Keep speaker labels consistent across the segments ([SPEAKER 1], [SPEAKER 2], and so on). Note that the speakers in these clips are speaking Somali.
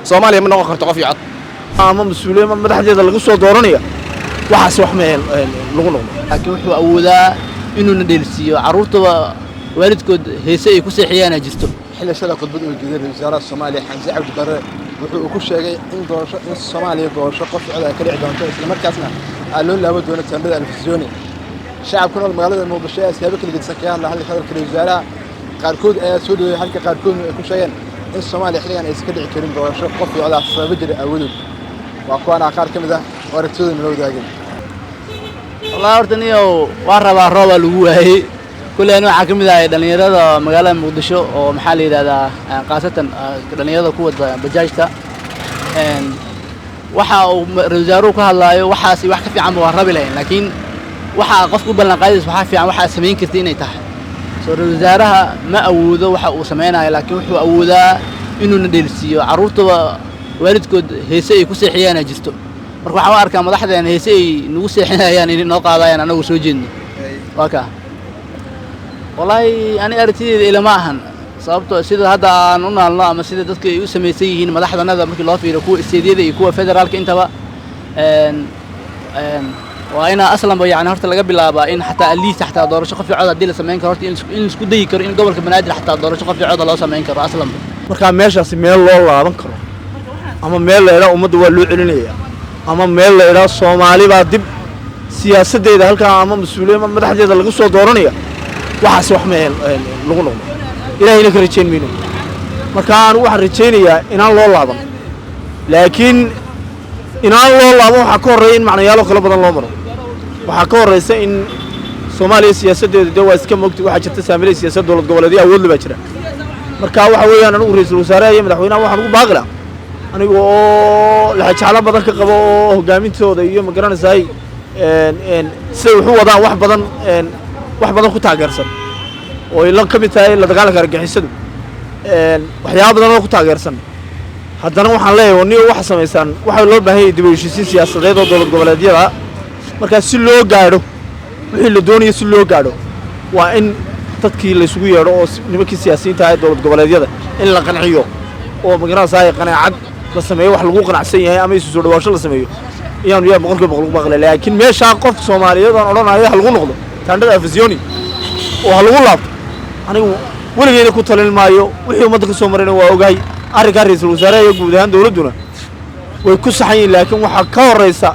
[SPEAKER 1] Soomaaliya ma noqon karto qof iyo cod
[SPEAKER 2] ama mas'uuliyiin madaxdeeda lagu soo dooranaya waxaas wax ma lagu noqdo
[SPEAKER 3] laakiin wuxuu awoodaa inuu na dheelsiiyo caruurtaba waalidkood heese ay ku seexiyaan jirto
[SPEAKER 4] xilashada khudbad uu jeediyay wasaarada Soomaaliya Xamse Cabdi Barre wuxuu ku sheegay in doorasho in Soomaaliya doorasho qof cod ay ka dhici doonto isla markaasna loo laabo doono tandada alfisyooni shacabka nool magaalada Muqdisho ee sabab kala gedsan ka hadla hadalka wasaaraha qaarkood ayaa soo dhaweeyay halka qaarkood ay ku sheegeen in Soomaaliya xilligan ay iska dhici karin doorasho qof cod ah sabab jira awood waa kuwana qaar kamid ah aragtooda noo wadaageen
[SPEAKER 3] والله أردني واربع ربع لجوهي كل أنواع كم ذا دنيا هذا مجال مقدشة ومحلي هذا قاسة دنيا هذا قوة بجاجته وحى رجاروك هلا وحى سي وحى في عم وهرب لين لكن وحى قف قبل قايس وحى في عم وحى سمين كثير يتح صار رجارها ما أوذا وحى وسمينا لكن وحى أوذا إنه ندرسيه عروته والدكود هيسي كوسي حيانا جستو marka waxa arkaa madaxdeena heesay nagu seexinayaan in noo qaadayaan anagu soo jeedno waka wallahi ani aragtidayda ila ma ahan sababtoo sida hadda aan u naalno ama sida dadku ay u sameeyay yihiin madaxdanada markii loo fiiro kuwa isteediyada iyo kuwa federaalka intaba waa ina aslanba yaani horta laga bilaabaa in xataa aliis xataa doorasho qof cod hadii la sameyn karo horta in isku dayi karo in gobolka banaadir xataa doorasho qof cod loo sameyn karo aslanba
[SPEAKER 2] marka meeshaas meel loo laaban karo ama meel leeyahay ummadda waa loo celinayaa ama meel la ila Soomaali baa dib siyaasadeeda halka ama mas'uuliyiin madaxdeeda lagu soo dooranaya waxaas wax ma lagu noqdo ilaahayna ka rajayn mayno marka aan waxaan rajaynayaa inaan loo laaban laakiin inaan loo laaban waxa ka horeeya in macnayaalo kala badan loo maro waxa ka horeysa in Soomaaliya siyaasadeeda waa iska moogtay waxa jirta saamilay siyaasadda dawlad goboleedyo awood leh baa jira marka waxa weeyaan anigu ra'iisul wasaaraha iyo madaxweynaha waxaan ugu baaqi lahaa anigu la xajala badan ka qabo hogaamintooda iyo ma garanaysaa si wuxuu wadaan wax badan ku taageersan oo ila kamid tahay la dagaalanka argagixisada waxyaabo badan oo ku taageersan haddana waxaan leeyahay waniyo wax sameeysan waxa loo baahan yahay dib u heshiisiin siyaasadeed oo dawlad goboleedyada marka si loo gaadho wixii la doonayo si loo gaadho waa in dadkii la isugu yeedho oo nimankii siyaasiyiinta ah dawlad goboleedyada in la qanciyo oo ma garanaysaa qanaacad la sameeyo wax lagu qanacsan yahay ama isu soo dhawaasho la sameeyo iyaan yaa boqolkiiba baqlay laakiin meesha qof Soomaaliyeed aan oranayo hal lagu noqdo tandada afisioni oo hal lagu laabto anigu waligeena ku talin maayo wixii ummadda ka soo marayna waa ogahay arrinka ra'iisul wasaaraha iyo guud ahaan dawladuna way ku saxayeen laakiin waxa ka horeysa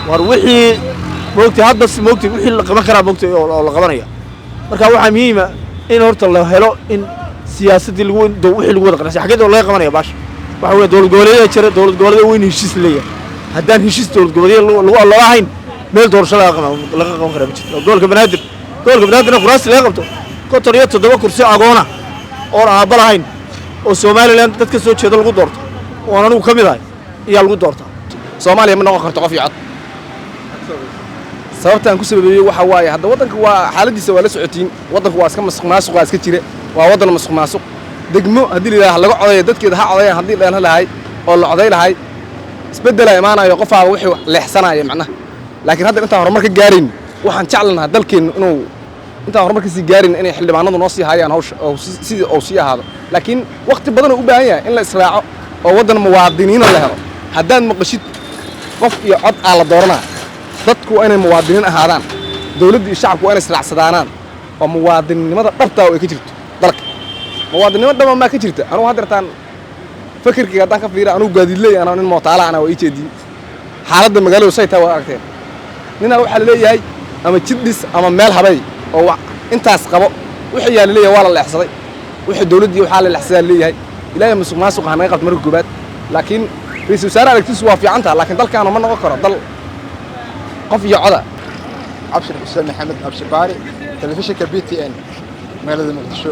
[SPEAKER 2] war wixii moogtay hadda moogtay wixii la qaban karaa moogtay oo la qabanaya marka waxa muhiim ah in horta la helo in siyaasadii lagu wixii lagu wada qanacsan xageed oo laga qabanaya baash waxa weeye dawlad goboleedyada jira dawlad goboleedyada weyn heshiis leeyahay haddaan heshiis dawlad goboleedyada lagu allahayn meel doorasho laga qaban karo gobolka banaadir kuraas laga qabto konton iyo 7 kursi agoona oo aaba lahayn oo Soomaaliland dadka soo jeeda lagu doorto oo anigu kamid ahay ayaa lagu doortaa
[SPEAKER 1] Soomaaliya ma noqon karto qof iyo cod sababtaan ku sababeeyay waxa waaye hadda wadanka waa xaaladiisa waa la socotiin wadanku waa iska masqmaasuq waa iska jira waa wadan masqmaasuq degmo hadii la laga codeeyo dadkeeda ha codeeyaan hadii la lahayd oo la codeey lahayd isbedel imaanayo qofaaba wixii leexsanaya macnaha laakiin hadda inta horumar ka gaarin waxaan jeclanahay dalkeena inuu inta horumar ka sii gaarin inay xildhibaanadu noo sii hayaan hawsha oo sidii oo sii ahaado laakiin waqti badan u baahan yahay in la israaco oo wadan muwaadiniin la helo haddaan maqashid qof iyo cod la dooranaa dadku inay muwaadiniin ahaadaan dawladda iyo shacabku inay israacsadaanaan oo muwaadinimada dhabta oo ay ka jirto dalka muwaadinimada dhama ma ka jirta anigu hadartaan fikirkayga hadaan ka fiira anigu gaadiidley ana nin mootaala ana way jeedin xaaladda magaalada sayta waa aragteen nina waxa la leeyahay ama jidis ama meel habay oo intaas qabo wixii yaa leeyahay waa la leexsaday wixii dawladda waxa la leexsaday leeyahay ilaahay musuqmaasuq ah naga qabto marka goobaad laakiin ra'iisul wasaare aragtiisu waa fiican tahay laakiin dalkaana ma noqon karo dal qof iyo coda
[SPEAKER 4] abshir xuseen maxamed abshir baari telefishinka BTN magaalada Muqdisho